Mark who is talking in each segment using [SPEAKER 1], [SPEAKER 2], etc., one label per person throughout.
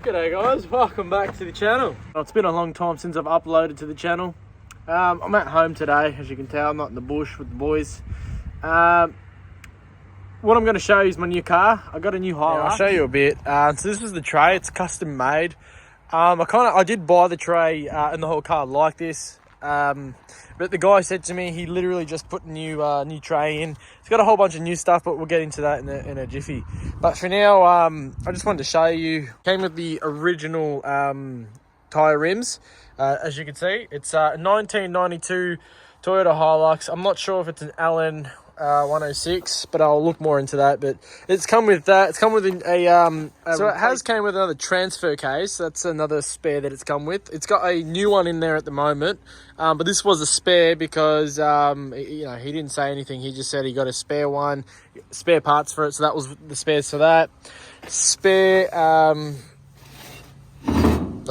[SPEAKER 1] G'day guys, welcome back to the channel. Well, it's been a long time since I've uploaded to the channel. I'm at home today, as you can tell. I'm not in the bush with the boys. What I'm going to show you is my new car. I got a new Hilux. I'll show you a bit. So this is the tray. It's custom made. I did buy the tray and the whole car like this. But the guy said to me he literally just put a new tray in. It's got a whole bunch of new stuff, but we'll get into that in a jiffy. But for now, I just wanted to show you. Came with the original tyre rims, as you can see. It's a 1992 Toyota Hilux. I'm not sure if it's an LN107, but I'll look more into that. But it's come with that. It's come with so it has came with another transfer case. That's another spare that it's come with. It's got a new one in there at the moment, but this was a spare because he didn't say anything. He just said he got a spare one, spare parts for it. So that was the spares for that. Spare. I'm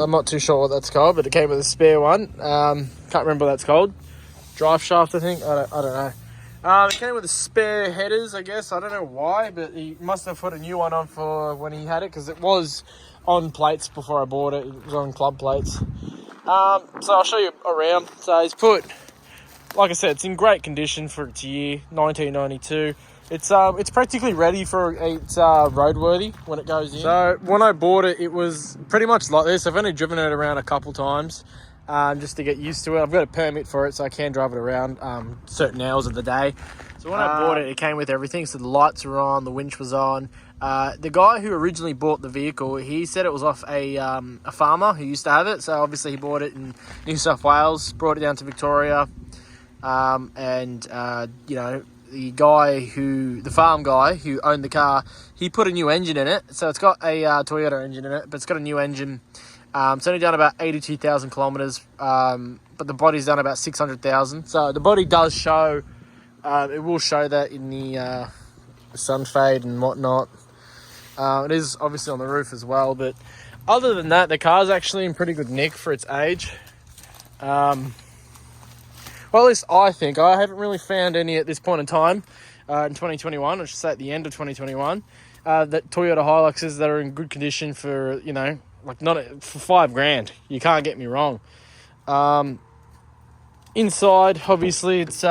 [SPEAKER 1] not too sure what that's called, but it came with a spare one. Can't remember what that's called. Drive shaft, I think. I don't know. It came with the spare headers, I guess. I don't know why, but he must have put a new one on for when he had it, because it was on plates before I bought it. It was on club plates. So I'll show you around. So he's put, like I said, it's in great condition for its year, 1992. It's practically ready for it's roadworthy when it goes in. So when I bought it, it was pretty much like this. I've only driven it around a couple times. Just to get used to it. I've got a permit for it, so I can drive it around certain hours of the day. So when I bought it, it came with everything. So the lights were on, the winch was on. The guy who originally bought the vehicle, he said it was off a farmer who used to have it. So obviously he bought it in New South Wales, brought it down to Victoria. The farm guy who owned the car, he put a new engine in it. So it's got a Toyota engine in it, but it's got a new engine. It's only done about 82,000 kilometers, but the body's done about 600,000. So the body does show, it will show that in the sun fade and whatnot. It is obviously on the roof as well, but other than that, the car's actually in pretty good nick for its age. Well, at least I think. I haven't really found any at this point in time in 2021, I should say at the end of 2021, that Toyota Hiluxes that are in good condition for, like not for $5,000. You can't get me wrong. Inside, obviously, it's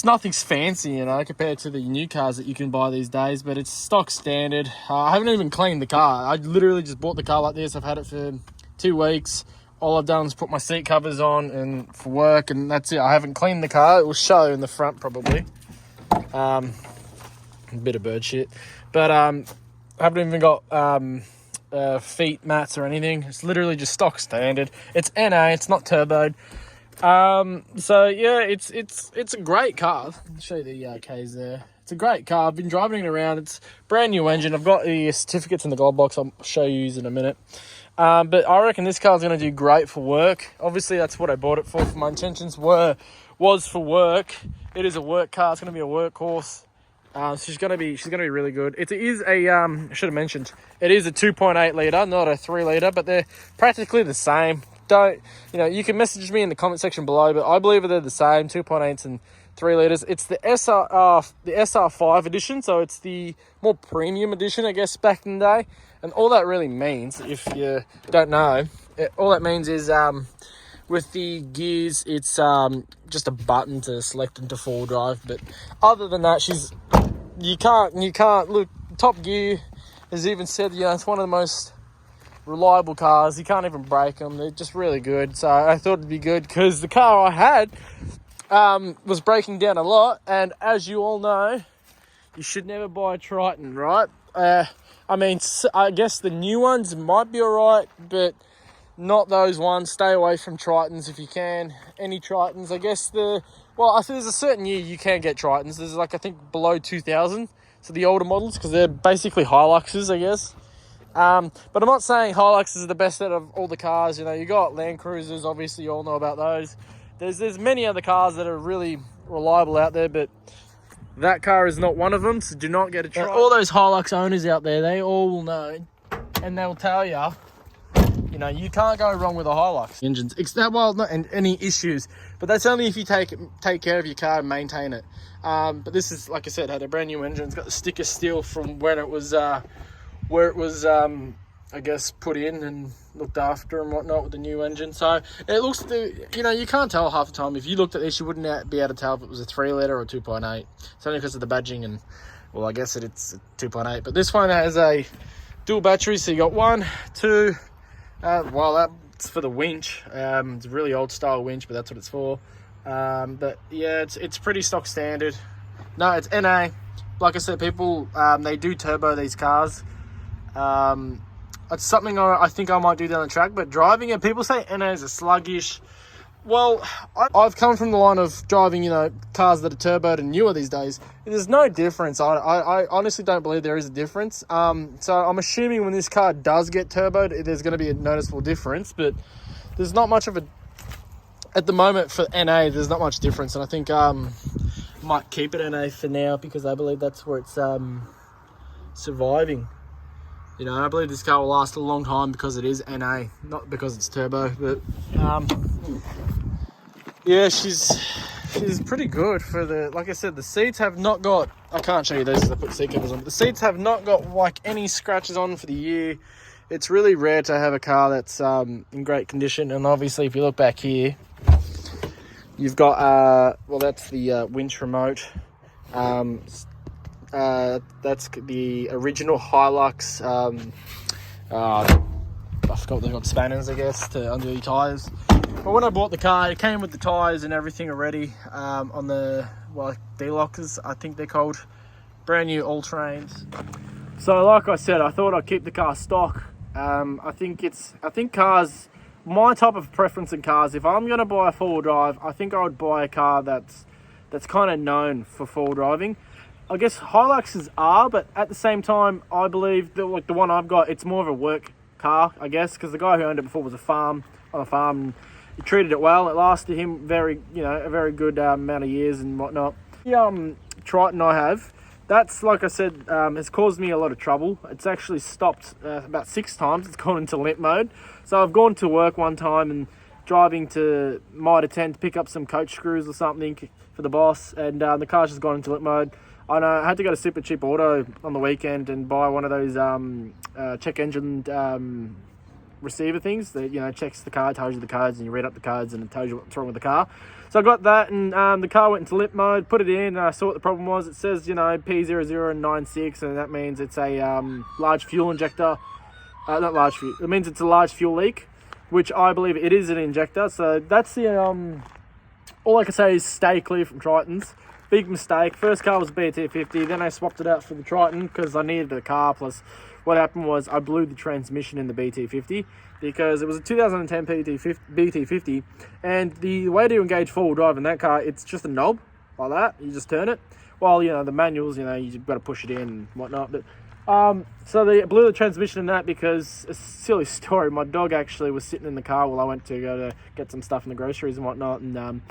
[SPEAKER 1] nothing's fancy, compared to the new cars that you can buy these days. But it's stock standard. I haven't even cleaned the car. I literally just bought the car like this. I've had it for 2 weeks. All I've done is put my seat covers on and for work, and that's it. I haven't cleaned the car. It will show in the front probably. A bit of bird shit, but I haven't even got feet mats or anything. It's literally just stock standard. It's NA, it's not turboed. So yeah, it's a great car. I'll show you the K's there. It's a great car. I've been driving it around. It's brand new engine. I've got the certificates in the glove box. I'll show you in a minute. But I reckon this car's going to do great for work. Obviously that's what I bought it for. My intentions was for work. It is a work car. It's going to be a workhorse. She's gonna be really good. It is a I should have mentioned, it is a 2.8 litre, not a 3 litre, but they're practically the same. You can message me in the comment section below, but I believe they're the same, 2.8s and 3 litres. It's the SR5 edition, so it's the more premium edition, I guess, back in the day. And all that really means, if you don't know, all that means is with the gears, it's just a button to select into 4-wheel drive. But other than that, you can't look. Top Gear has even said, it's one of the most reliable cars. You can't even break them. They're just really good. So I thought it'd be good because the car I had was breaking down a lot. And as you all know, you should never buy a Triton, right? I guess the new ones might be all right, but not those ones. Stay away from Tritons if you can. Any Tritons, I guess I think there's a certain year you can get Tritons. There's I think below 2000. So the older models, because they're basically Hiluxes, I guess. But I'm not saying Hiluxes are the best out of all the cars. You got Land Cruisers, obviously you all know about those. There's many other cars that are really reliable out there, but that car is not one of them, so do not get a Triton. All those Hilux owners out there, they all will know, and they'll tell you, you can't go wrong with a Hilux. Engines, not any issues, but that's only if you take care of your car and maintain it. But this is, like I said, had a brand new engine. It's got the sticker still from when it was I guess, put in and looked after and whatnot with the new engine. So it looks, you know, you can't tell half the time. If you looked at this, you wouldn't be able to tell if it was a 3 litre or 2.8. It's only because of the badging and, well, I guess it's 2.8. But this one has a dual battery, so you got 1, 2. Well, that's for the winch. It's a really old style winch, but that's what it's for. But yeah, it's pretty stock standard. No, it's NA. Like I said, people they do turbo these cars. It's something I think I might do down the track, but driving it, people say NAs are sluggish. Well, I've come from the line of driving, you know, cars that are turboed and newer these days. There's no difference. I honestly don't believe there is a difference. So I'm assuming when this car does get turboed, there's going to be a noticeable difference, but there's not much of a, at the moment for NA, there's not much difference. And I think might keep it NA for now because I believe that's where it's surviving. You know, I believe this car will last a long time because it is NA, not because it's turbo. But yeah, she's pretty good for the. Like I said, the seats have not got. I can't show you those because I put seat covers on. But the seats have not got like any scratches on for the year. It's really rare to have a car that's in great condition. And obviously, if you look back here, you've got well, that's the winch remote. That's the original Hilux. I forgot they've got spanners, I guess, to undo your tyres. But when I bought the car, it came with the tyres and everything already on the, well, D-lockers, I think they're called. Brand new all-terrains. So like I said, I thought I'd keep the car stock. I think cars, my type of preference in cars, if I'm going to buy a four-wheel drive, I think I would buy a car that's kind of known for four-wheel driving. I guess Hiluxes are, but at the same time, I believe that like the one I've got, it's more of a work car, I guess, because the guy who owned it before was on a farm, and he treated it well. It lasted him a very good amount of years and whatnot. The Triton I have, that's, like I said, has caused me a lot of trouble. It's actually stopped about 6 times. It's gone into limp mode. So I've gone to work one time and driving to Mitre 10 to pick up some coach screws or something for the boss, and the car's just gone into limp mode. I know I had to go to Super Cheap Auto on the weekend and buy one of those check engine receiver things that, you know, checks the car, tells you the codes, and you read up the codes and it tells you what's wrong with the car. So I got that, and the car went into limp mode, put it in, and I saw what the problem was. It says, you know, P0096, and that means it's a large fuel injector. Not large fuel. It means it's a large fuel leak, which I believe it is an injector. So that's the all I can say is stay clear from Tritons. Big mistake. First car was a BT50, then I swapped it out for the Triton because I needed the car. Plus, what happened was I blew the transmission in the BT50 because it was a 2010 BT50, and the way to engage four-wheel drive in that car, it's just a knob like that. You just turn it. While, you know, the manuals, you know, you've got to push it in and whatnot. But so they blew the transmission in that because, a silly story, my dog actually was sitting in the car while I went to go to get some stuff in the groceries and whatnot, and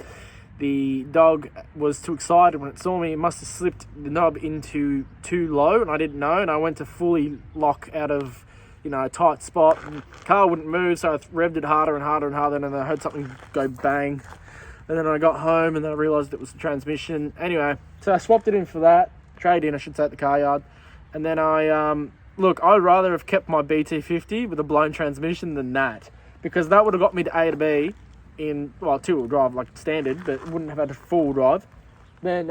[SPEAKER 1] the dog was too excited when it saw me. It must have slipped the knob into too low, and I didn't know, and I went to fully lock out of, you know, a tight spot, and the car wouldn't move, so I revved it harder and harder and harder, and then I heard something go bang, and then I got home, and then I realised it was the transmission. Anyway, so I swapped it in for that, trade-in, I should say, at the car yard, and then look, I'd rather have kept my BT50 with a blown transmission than that, because that would have got me to A to B in, well, two-wheel drive like standard, but wouldn't have had a four-wheel drive than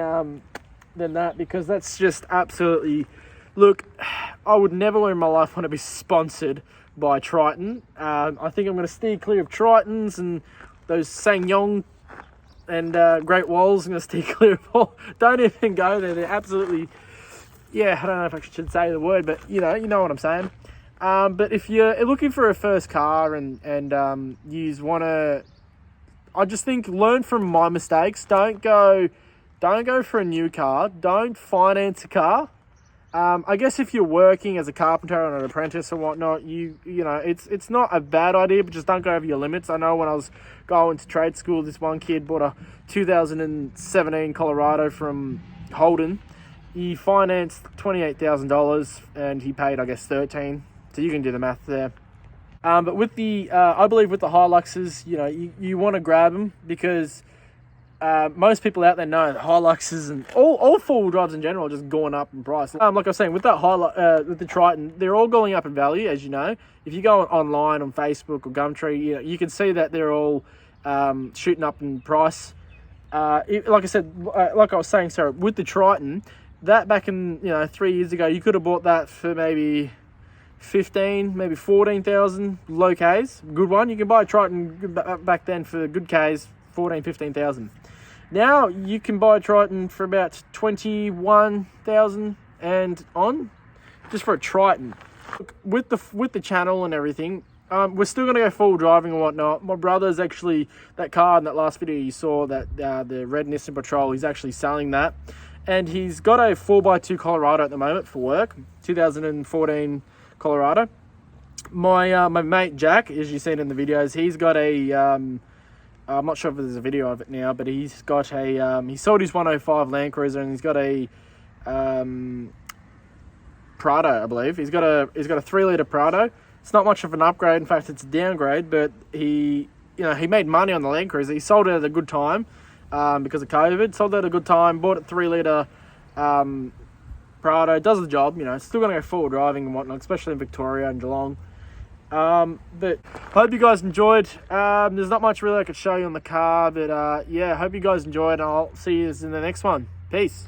[SPEAKER 1] that, because that's just absolutely, look, I would never in my life want to be sponsored by Triton. I think I'm going to steer clear of Tritons and those SsangYong and Great Walls. I'm going to steer clear of all. Don't even go there. They're absolutely, yeah, I don't know if I should say the word, but you know what I'm saying. But if you're looking for a first car and you want to, I just think learn from my mistakes. Don't go for a new car. Don't finance a car. I guess if you're working as a carpenter or an apprentice or whatnot, you know, it's not a bad idea, but just don't go over your limits. I know when I was going to trade school, this one kid bought a 2017 Colorado from Holden. He financed $28,000 and he paid, I guess, $13,000. So you can do the math there. But with the, I believe with the Hiluxes, you know, you want to grab them because most people out there know that Hiluxes and all four-wheel drives in general are just going up in price. Like I was saying, with that with the Triton, they're all going up in value, as you know. If you go online on Facebook or Gumtree, you can see that they're all shooting up in price. Like I said, like I was saying, sorry, with the Triton, that back in 3 years ago, you could have bought that for maybe 15, maybe 14,000 low Ks. Good one. You can buy a Triton back then for good Ks, 14, 15,000. Now you can buy a Triton for about 21,000 and on, just for a Triton. With the channel and everything, we're still going to go full driving and whatnot. My brother's actually, that car in that last video you saw, that the red Nissan Patrol, he's actually selling that. And he's got a 4x2 Colorado at the moment for work, 2014 Colorado. My mate Jack, as you've seen in the videos, he's got a I'm not sure if there's a video of it now, but he's got a he sold his 105 Land Cruiser, and he's got a Prado, I believe. He's got a 3-litre Prado. It's not much of an upgrade, in fact it's a downgrade, but he made money on the Land Cruiser. He sold it at a good time because of COVID. Sold it at a good time, bought it 3-litre Prado, does the job. It's still going to go full driving and whatnot, especially in Victoria and Geelong. But hope you guys enjoyed. There's not much really I could show you on the car, but yeah, hope you guys enjoyed, and I'll see you in the next one. Peace.